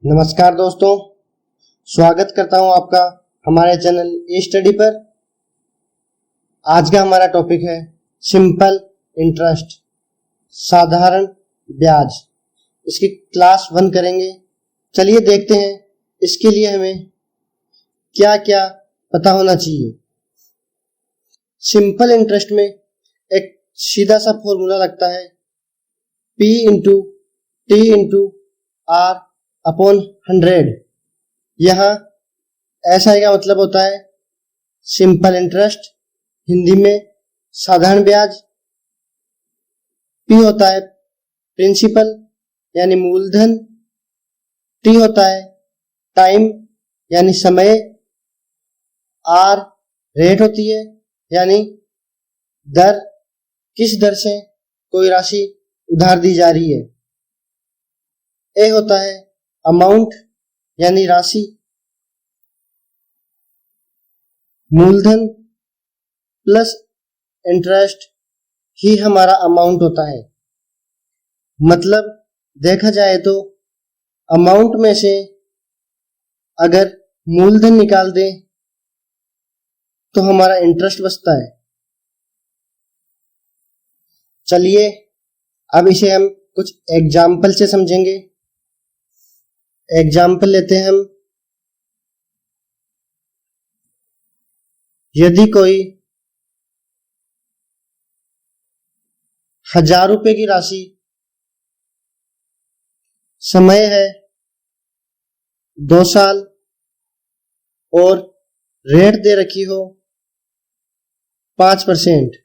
नमस्कार दोस्तों, स्वागत करता हूं आपका हमारे चैनल ई स्टडी पर। आज का हमारा टॉपिक है सिंपल इंटरेस्ट, साधारण ब्याज। इसकी क्लास 1 करेंगे। चलिए देखते हैं इसके लिए हमें क्या क्या पता होना चाहिए। सिंपल इंटरेस्ट में एक सीधा सा फॉर्मूला लगता है, P into T into R upon 100। यहाँ SI का मतलब होता है सिंपल इंटरेस्ट, हिंदी में साधारण ब्याज। P होता है प्रिंसिपल यानी मूलधन, T होता है टाइम यानी समय, R रेट होती है यानी दर, किस दर से कोई राशि उधार दी जा रही है। A होता है अमाउंट यानी राशि, मूलधन प्लस इंटरेस्ट ही हमारा अमाउंट होता है। मतलब देखा जाए तो अमाउंट में से अगर मूलधन निकाल दें तो हमारा इंटरेस्ट बचता है। चलिए अब इसे हम कुछ एग्जाम्पल से समझेंगे। एग्जाम्पल लेते हैं हम। यदि कोई 1000 रुपए की राशि, समय है 2 साल और रेट दे रखी हो 5%,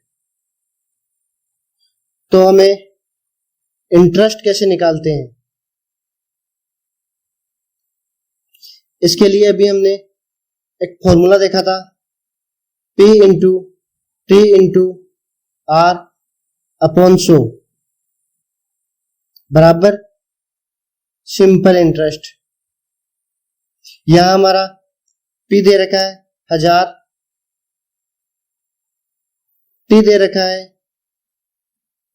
तो हमें इंटरेस्ट कैसे निकालते हैं। इसके लिए अभी हमने एक फॉर्मूला देखा था, P into T into R upon 100 बराबर सिंपल इंटरेस्ट। यहां हमारा P दे रखा है 1000, T दे रखा है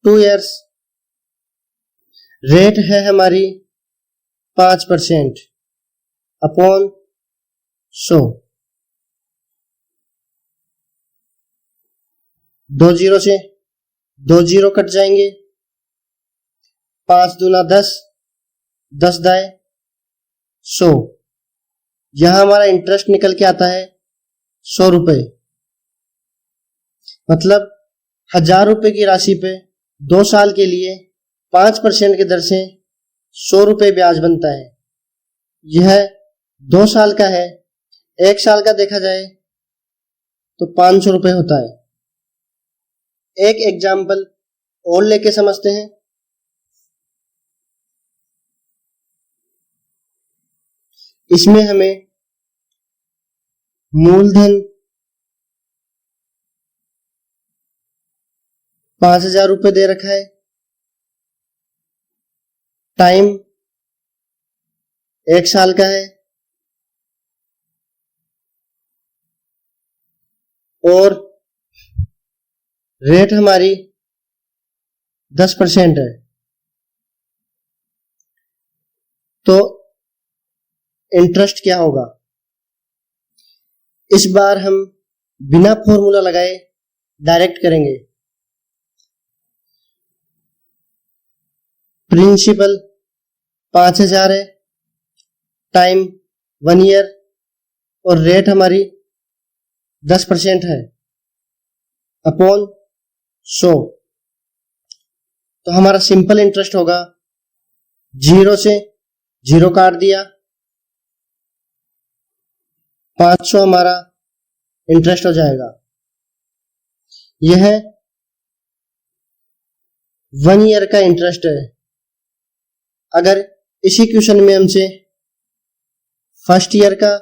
2 इयर्स, रेट है हमारी 5% अपॉन 100। 2 जीरो से 2 जीरो कट जाएंगे, 5 दूना 10, 10 दाए 100। यहां हमारा इंटरेस्ट निकल के आता है 100 रुपए। मतलब 1000 रुपए की राशि पे 2 साल के लिए 5% की दर से 100 रुपए ब्याज बनता है। यह 2 साल का है, 1 साल का देखा जाए तो 500 रुपए होता है। एक एग्जाम्पल और लेके समझते हैं। इसमें हमें मूलधन 5000 रुपए दे रखा है, टाइम 1 साल का है और रेट हमारी 10% है। तो इंटरेस्ट क्या होगा। इस बार हम बिना फॉर्मूला लगाए डायरेक्ट करेंगे। प्रिंसिपल 5000 है, टाइम 1 ईयर और रेट हमारी 10% है अपॉन 100। तो हमारा सिंपल इंटरेस्ट होगा, 0 से 0 काट दिया, 500 हमारा इंटरेस्ट हो जाएगा। यह 1 ईयर का इंटरेस्ट है। अगर इसी क्वेश्चन में हमसे फर्स्ट ईयर का,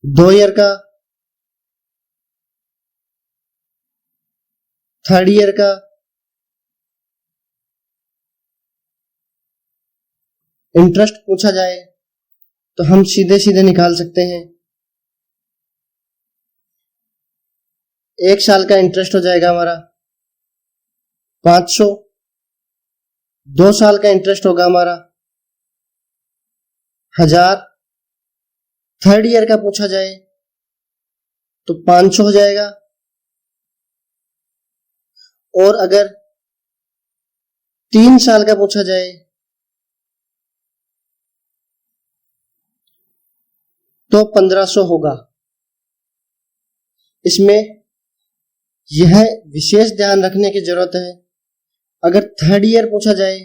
2 ईयर का, 3rd ईयर का, इंटरेस्ट पूछा जाए तो हम सीधे सीधे निकाल सकते हैं। 1 साल का इंटरेस्ट हो जाएगा हमारा 500 2 साल का इंटरेस्ट होगा हमारा 1000। थर्ड ईयर का पूछा जाए तो 500 हो जाएगा। और अगर 3 साल का पूछा जाए तो 1500 होगा। इसमें यह विशेष ध्यान रखने की जरूरत है, अगर थर्ड ईयर पूछा जाए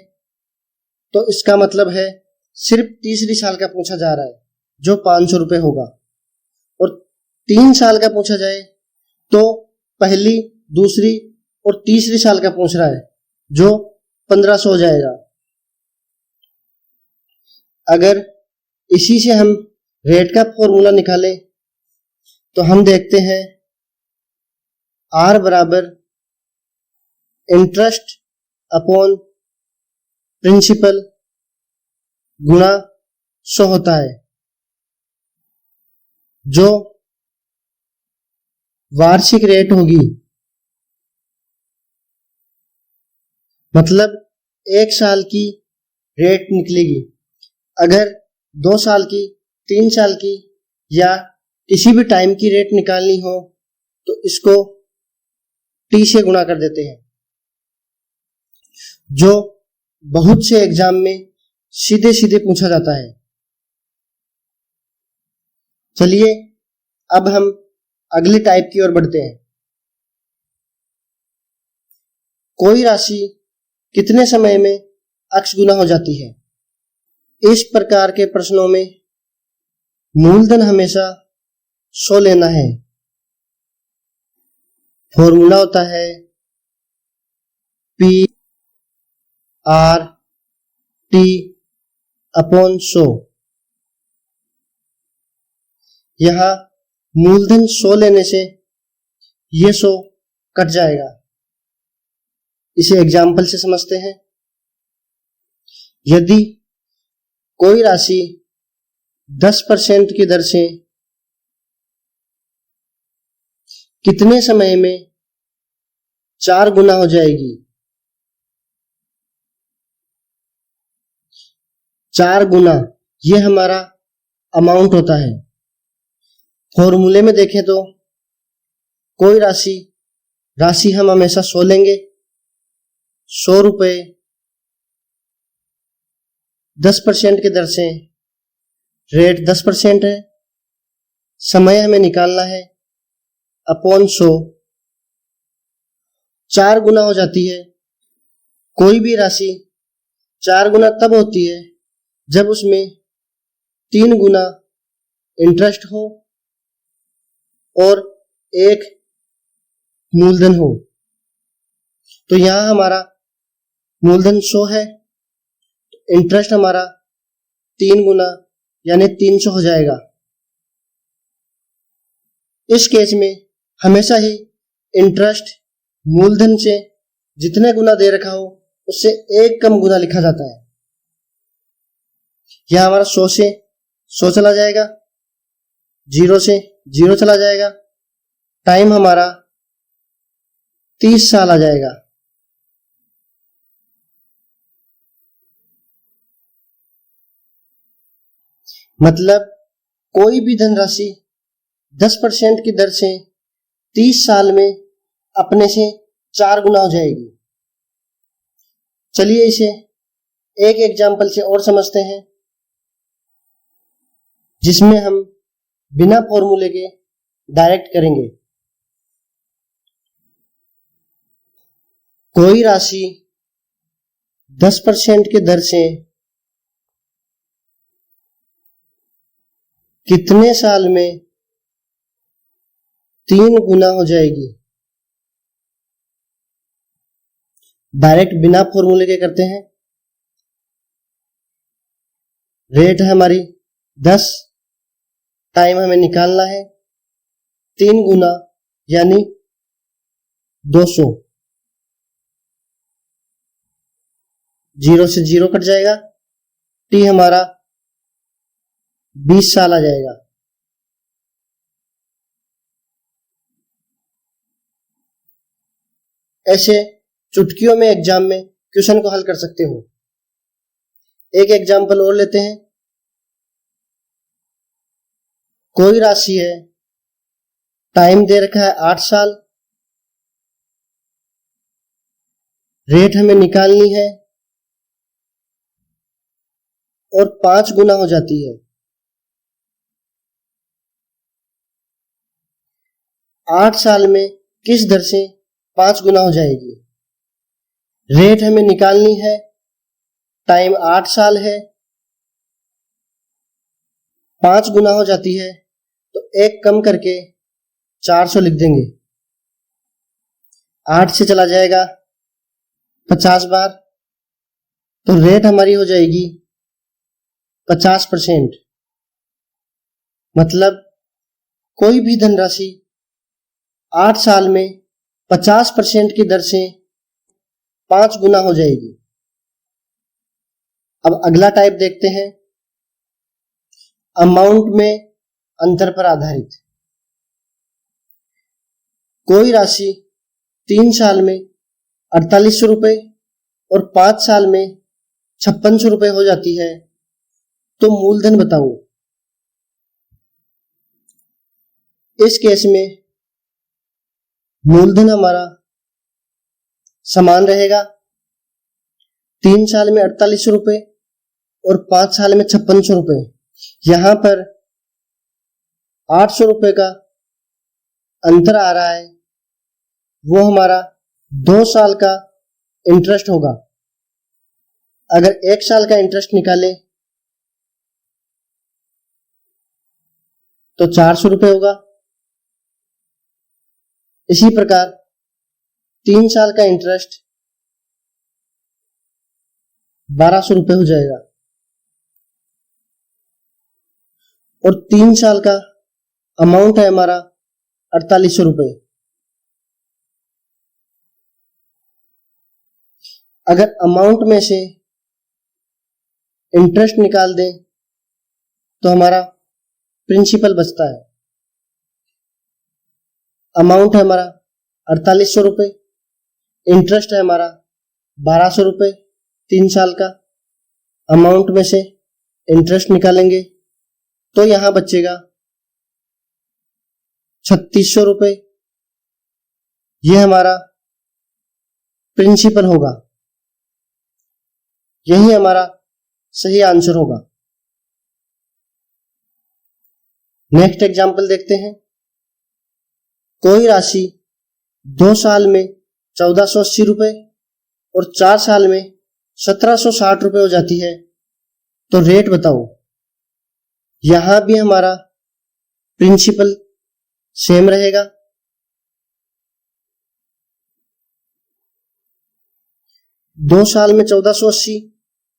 तो इसका मतलब है सिर्फ तीसरी साल का पूछा जा रहा है जो 500 रुपये होगा, और 3 साल का पूछा जाए तो पहली, दूसरी और तीसरी साल का पूछ रहा है जो 1500 हो जाएगा। अगर इसी से हम रेट का फॉर्मूला निकालें तो हम देखते हैं R बराबर इंटरेस्ट अपॉन प्रिंसिपल गुणा 100 होता है, जो वार्षिक रेट होगी। मतलब 1 साल की रेट निकलेगी। अगर 2 साल की, 3 साल की या किसी भी टाइम की रेट निकालनी हो तो इसको T से गुणा कर देते हैं, जो बहुत से एग्जाम में सीधे सीधे पूछा जाता है। चलिए अब हम अगली टाइप की ओर बढ़ते हैं। कोई राशि कितने समय में x गुना हो जाती है? इस प्रकार के प्रश्नों में मूलधन हमेशा 100 लेना है। फॉर्मूला होता है P R T अपॉन 100। यहां मूलधन 100 लेने से ये 100 कट जाएगा। इसे एग्जाम्पल से समझते हैं। यदि कोई राशि 10% की दर से कितने समय में 4 गुना हो जाएगी? 4 गुना ये हमारा अमाउंट होता है। फॉर्मूले में देखें तो कोई राशि हम हमेशा 100 लेंगे। 100 रुपये 10% की दर से, रेट 10% है, समय हमें निकालना है अपॉन 100। 4 गुना हो जाती है। कोई भी राशि 4 गुना तब होती है जब उसमें 3 गुना इंटरेस्ट हो और 1 मूलधन हो। तो यहां हमारा मूलधन 100 है, इंटरेस्ट हमारा 3 गुना यानी 300 हो जाएगा। इस केस में हमेशा ही इंटरेस्ट मूलधन से जितने गुना दे रखा हो उससे 1 कम गुना लिखा जाता है। यह हमारा 100 से 100 चला जाएगा, 0 से 0 चला जाएगा। टाइम हमारा 30 साल आ जाएगा। मतलब कोई भी धनराशि 10% की दर से 30 साल में अपने से 4 गुना हो जाएगी। चलिए इसे एक एग्जाम्पल से और समझते हैं, जिसमें हम बिना फॉर्मूले के डायरेक्ट करेंगे। कोई राशि 10% की दर से कितने साल में 3 गुना हो जाएगी? डायरेक्ट बिना फॉर्मूले के करते हैं। रेट है हमारी 10, टाइम हमें निकालना है 3 गुना यानी 200। 0 से 0 कट जाएगा। टी हमारा 20 साल आ जाएगा। ऐसे चुटकियों में एग्जाम में क्वेश्चन को हल कर सकते हो। एक एग्जाम्पल और लेते हैं। कोई राशि है, टाइम दे रखा है 8 साल, रेट हमें निकालनी है और 5 गुना हो जाती है। 8 साल में किस दर से 5 गुना हो जाएगी? रेट हमें निकालनी है, टाइम 8 साल है, 5 गुना हो जाती है, तो एक कम करके 400 लिख देंगे। 8 से चला जाएगा 50 बार, तो रेट हमारी हो जाएगी 50%। मतलब कोई भी धनराशि 8 साल में 50% की दर से 5 गुना हो जाएगी। अब अगला टाइप देखते हैं, अमाउंट में अंतर पर आधारित। कोई राशि 3 साल में 4800 रुपए और 5 साल में 5600 रुपए हो जाती है, तो मूलधन बताओ। इस केस में मूलधन हमारा समान रहेगा। 3 साल में 4800 रुपए और 5 साल में 5600 रुपए। यहां पर 800 रुपए का अंतर आ रहा है, वो हमारा 2 साल का इंटरेस्ट होगा। अगर 1 साल का इंटरेस्ट निकालें तो 400 रुपए होगा। इसी प्रकार 3 साल का इंटरेस्ट 1200 रुपए हो जाएगा और 3 साल का अमाउंट है हमारा 4800 रुपए। अगर अमाउंट में से इंटरेस्ट निकाल दें तो हमारा प्रिंसिपल बचता है। अमाउंट है हमारा 4800 रुपए, इंटरेस्ट है हमारा 1200 रुपए 3 साल का। अमाउंट में से इंटरेस्ट निकालेंगे तो यहां बचेगा 3600 रुपए। यह हमारा प्रिंसिपल होगा। यही हमारा सही आंसर होगा। नेक्स्ट एग्जांपल देखते हैं। कोई राशि 2 साल में 1480 रुपए और 4 साल में 1760 रुपए हो जाती है, तो रेट बताओ। यहां भी हमारा प्रिंसिपल सेम रहेगा। दो साल में 1480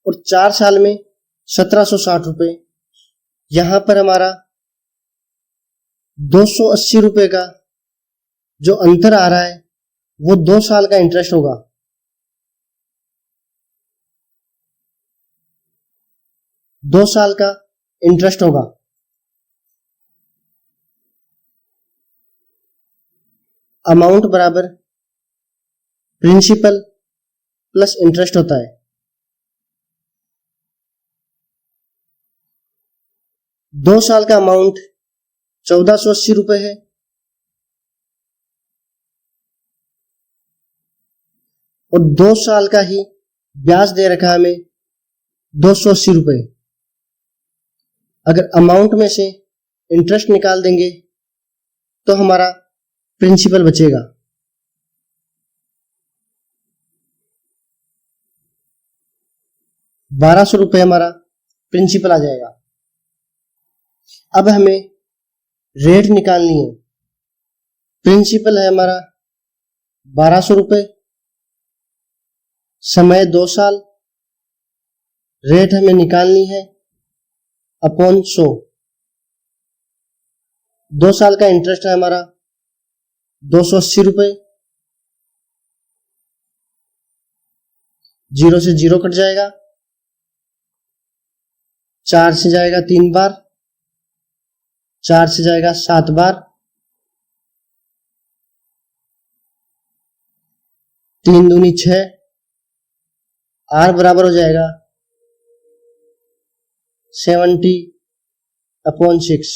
और 4 साल में 1760 रुपए। यहां पर हमारा 280 रुपए का जो अंतर आ रहा है वो 2 साल का इंटरेस्ट होगा। दो साल का इंटरेस्ट होगा। अमाउंट बराबर प्रिंसिपल प्लस इंटरेस्ट होता है। 2 साल का अमाउंट 1480 रुपए है और 2 साल का ही ब्याज दे रखा है हमें 280 रुपए। अगर अमाउंट में से इंटरेस्ट निकाल देंगे तो हमारा प्रिंसिपल बचेगा। 1200 रुपए हमारा प्रिंसिपल आ जाएगा। अब हमें रेट निकालनी है। प्रिंसिपल है हमारा 1200 रुपए, समय 2 साल, रेट हमें निकालनी है अपॉन 100। 2 साल का इंटरेस्ट है हमारा 280 रुपए। 0 से 0 कट जाएगा, 4 से जाएगा 3 बार, 4 से जाएगा 7 बार, 3 दूनी 6, R बराबर हो जाएगा 70/6।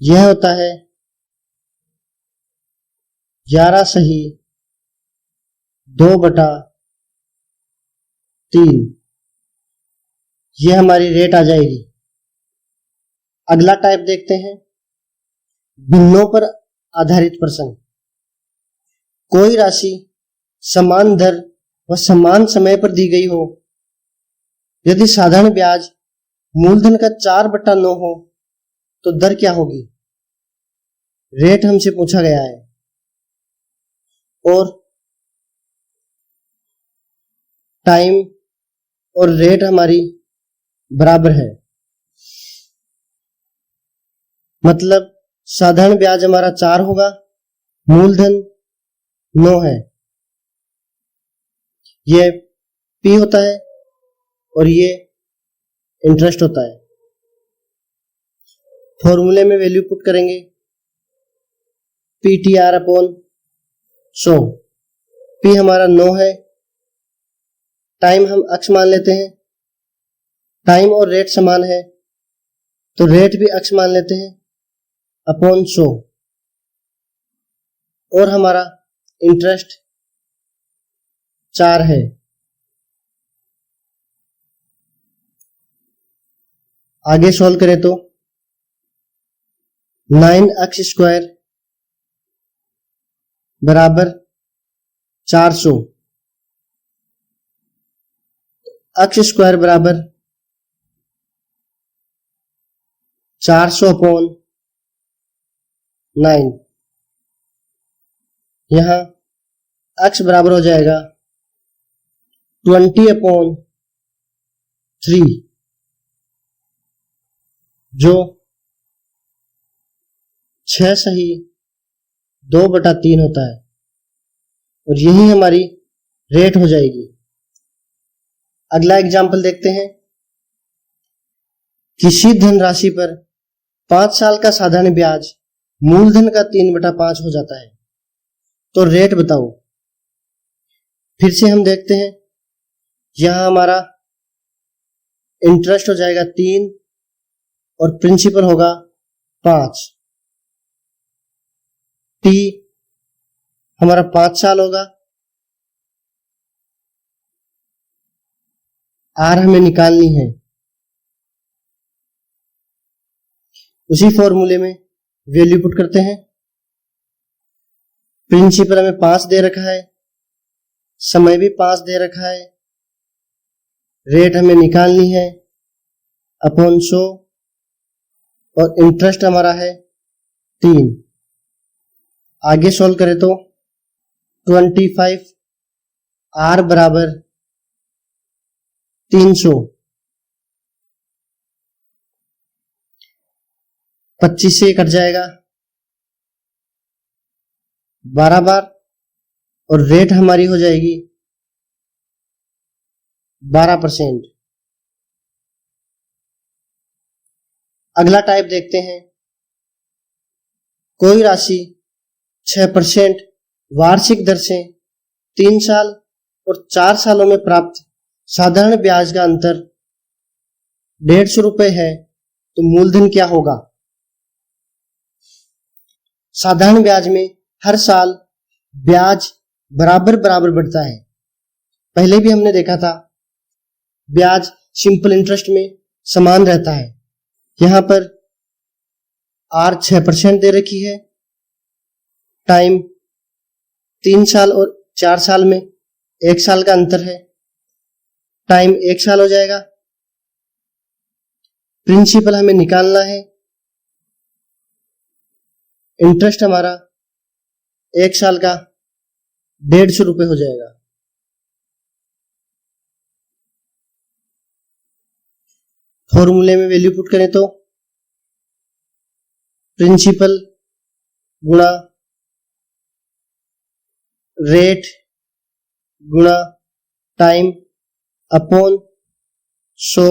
यह होता है 11/2/3। यह हमारी रेट आ जाएगी। अगला टाइप देखते हैं, भिन्नों पर आधारित प्रश्न। कोई राशि समान दर व समान समय पर दी गई हो। यदि साधारण ब्याज मूलधन का 4/9 हो तो दर क्या होगी? रेट हमसे पूछा गया है और टाइम और रेट हमारी बराबर है। मतलब साधारण ब्याज हमारा 4 होगा, मूलधन 9 है। ये P होता है और ये इंटरेस्ट होता है। फॉर्मूले में वैल्यू पुट करेंगे PTR/100। P हमारा 9 है, टाइम हम x मान लेते हैं, टाइम और रेट समान है तो रेट भी x मान लेते हैं अपॉन 100, और हमारा इंटरेस्ट 4 है। आगे सॉल्व करें तो 9x² बराबर 400, x² बराबर 400/9। यहां x बराबर हो जाएगा 20/3, जो 6/2/3 होता है, और यही हमारी रेट हो जाएगी। अगला एग्जाम्पल देखते हैं, किसी धनराशि पर 5 साल का साधारण ब्याज मूलधन का 3/5 हो जाता है, तो रेट बताओ। फिर से हम देखते हैं, यहां हमारा इंटरेस्ट हो जाएगा 3 और प्रिंसिपल होगा 5। T हमारा 5 साल होगा, R हमें निकालनी है। उसी फॉर्मूले में वैल्यू पुट करते हैं। प्रिंसिपल हमें 5 दे रखा है, समय भी 5 दे रखा है, रेट हमें निकालनी है अपॉन 100, और इंटरेस्ट हमारा है 3। आगे सॉल्व करें तो 25 R बराबर 300, 25 से कट जाएगा 12 बार, और रेट हमारी हो जाएगी 12%। अगला टाइप देखते हैं, कोई राशि 6% वार्षिक दर से 3 साल और 4 सालों में प्राप्त साधारण ब्याज का अंतर 150 रुपए है, तो मूलधन क्या होगा? साधारण ब्याज में हर साल ब्याज बराबर बराबर बढ़ता है। पहले भी हमने देखा था, ब्याज सिंपल इंटरेस्ट में समान रहता है। यहां पर R 6% दे रखी है, टाइम 3 साल और 4 साल में 1 साल का अंतर है, टाइम 1 साल हो जाएगा। प्रिंसिपल हमें निकालना है, इंटरेस्ट हमारा 1 साल का 150 रुपए हो जाएगा। फॉर्मूले में वैल्यू पुट करें तो प्रिंसिपल गुणा रेट गुणा टाइम अपॉन 100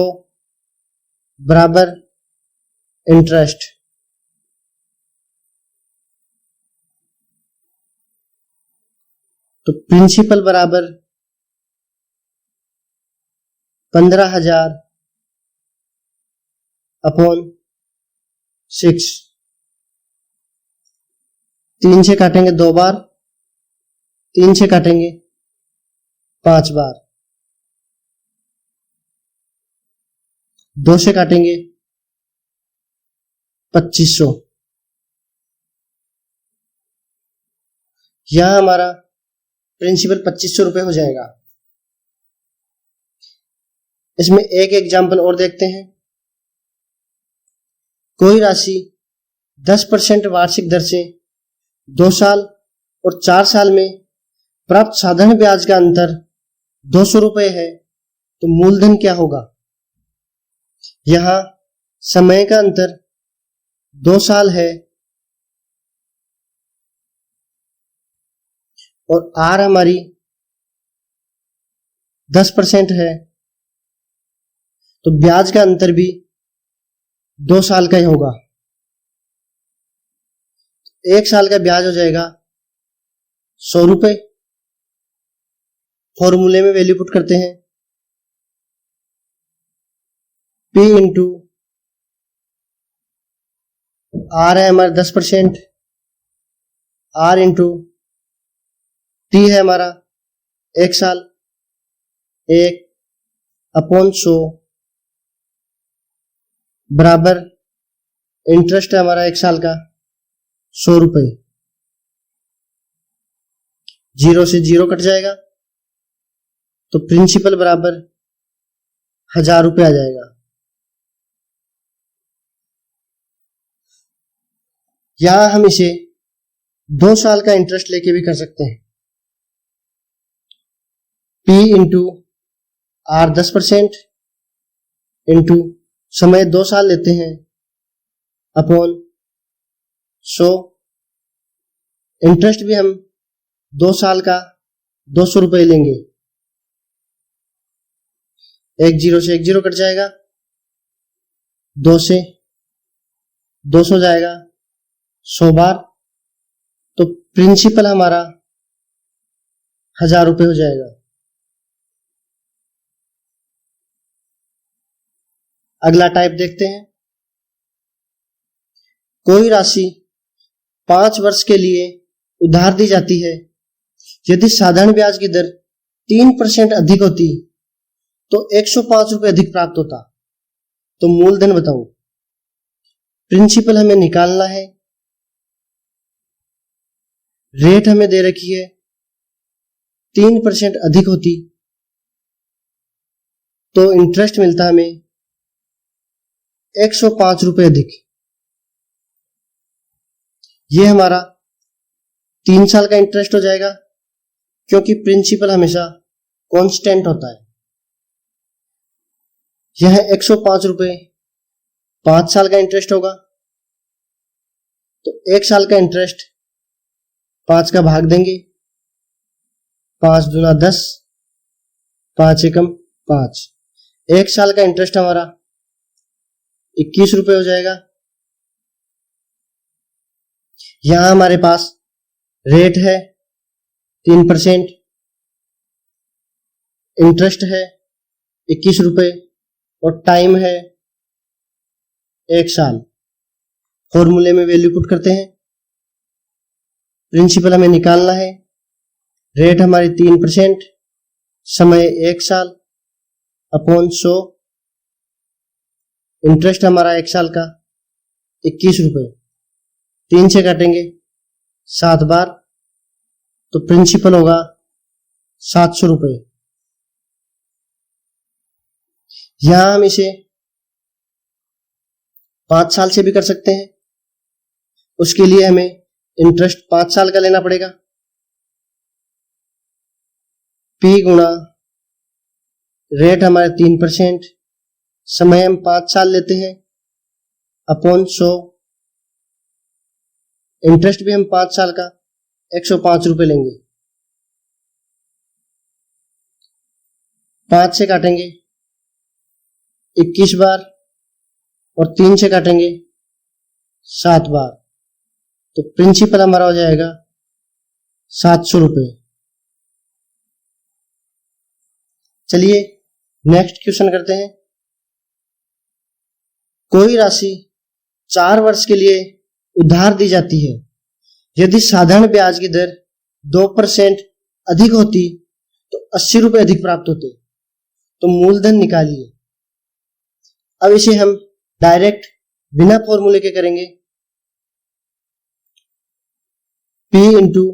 बराबर इंटरेस्ट। तो प्रिंसिपल बराबर 15,000 अपॉन 6। 3 से काटेंगे 2 बार, 3 से काटेंगे 5 बार, 2 से काटेंगे 2500। यहां हमारा प्रिंसिपल 2500 रुपये हो जाएगा। इसमें एक एग्जाम्पल और देखते हैं। कोई राशि 10% वार्षिक दर से 2 साल और 4 साल में प्राप्त साधारण ब्याज का अंतर 200 रुपये है, तो मूलधन क्या होगा? यहां समय का अंतर 2 साल है और आर हमारी 10% है, तो ब्याज का अंतर भी 2 साल का ही होगा। 1 साल का ब्याज हो जाएगा 100 रुपये। फॉर्मूले में वैल्यू पुट करते हैं, P इंटू आर है हमारा 10%, आर इंटू टी है हमारा 1 साल, 1 अपॉन 100 बराबर इंटरेस्ट है हमारा 1 साल का 100 रुपये। 0 से 0 कट जाएगा, तो प्रिंसिपल बराबर 1000 रुपये आ जाएगा। यहां हम इसे 2 साल का इंटरेस्ट लेके भी कर सकते हैं। P इंटू आर 10% इंटू समय 2 साल लेते हैं अपॉन 100। इंटरेस्ट भी हम 2 साल का 200 रुपये लेंगे। 1 0 से 1 0 कट जाएगा, 2 से 200 जाएगा 100 बार, तो प्रिंसिपल हमारा 1000 रुपये हो जाएगा। अगला टाइप देखते हैं। कोई राशि 5 वर्ष के लिए उधार दी जाती है। यदि साधारण ब्याज की दर 3% अधिक होती तो 105 रुपये अधिक प्राप्त होता। तो मूलधन बताओ। प्रिंसिपल हमें निकालना है, रेट हमें दे रखी है 3% अधिक होती तो इंटरेस्ट मिलता हमें 105 रुपये अधिक। ये हमारा 3 साल का इंटरेस्ट हो जाएगा, क्योंकि प्रिंसिपल हमेशा कांस्टेंट होता है। यह 105 रुपये 5 साल का इंटरेस्ट होगा, तो 1 साल का इंटरेस्ट 5 का भाग देंगे, 5 दूना 10, 5 एकम 5। 1 साल का इंटरेस्ट हमारा 21 रुपये हो जाएगा। यहां हमारे पास रेट है 3%, इंटरेस्ट है 21 रुपये और टाइम है 1 साल। फॉर्मूले में वैल्यू पुट करते हैं। प्रिंसिपल हमें निकालना है, रेट हमारी 3%, समय 1 साल अपॉन 100, इंटरेस्ट हमारा 1 साल का 21 रुपये। 3 से काटेंगे 7 बार, तो प्रिंसिपल होगा 700 रुपये। यहां हम इसे 5 साल से भी कर सकते हैं। उसके लिए हमें इंटरेस्ट 5 साल का लेना पड़ेगा। P गुणा रेट हमारे 3%, समय हम 5 साल लेते हैं अपॉन 100, इंटरेस्ट भी हम 5 साल का 105 रुपये लेंगे। 5 से काटेंगे 21 बार और 3 से काटेंगे 7 बार, तो प्रिंसिपल हमारा हो जाएगा 700 रुपये। चलिए नेक्स्ट क्वेश्चन करते हैं। कोई राशि 4 वर्ष के लिए उधार दी जाती है। यदि साधारण ब्याज की दर 2% अधिक होती तो 80 रुपए अधिक प्राप्त होते। तो मूलधन निकालिए। अब इसे हम डायरेक्ट बिना फॉर्मूले के करेंगे। P इंटू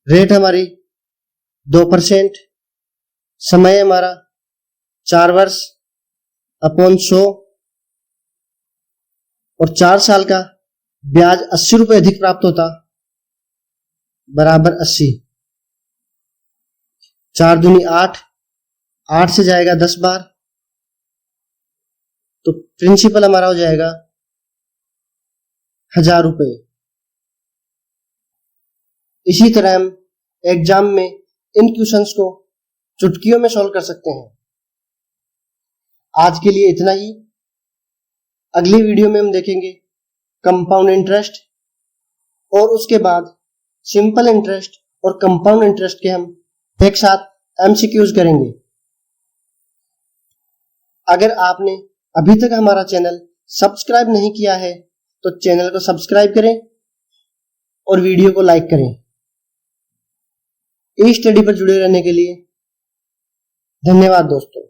रेट हमारी 2%, समय हमारा 4 वर्ष अपॉन 100 और 4 साल का ब्याज 80 रुपए अधिक प्राप्त होता बराबर 80। 4 दूनी 8, 8 से जाएगा 10 बार, तो प्रिंसिपल हमारा हो जाएगा 1000 रुपए। इसी तरह हम एग्जाम में इन क्वेश्चंस को चुटकियों में सॉल्व कर सकते हैं। आज के लिए इतना ही। अगली वीडियो में हम देखेंगे कंपाउंड इंटरेस्ट और उसके बाद सिंपल इंटरेस्ट और कंपाउंड इंटरेस्ट के हम एक साथ एमसीक्यूज करेंगे। अगर आपने अभी तक हमारा चैनल सब्सक्राइब नहीं किया है तो चैनल को सब्सक्राइब करें और वीडियो को लाइक करें। ई स्टडी पर जुड़े रहने के लिए धन्यवाद दोस्तों।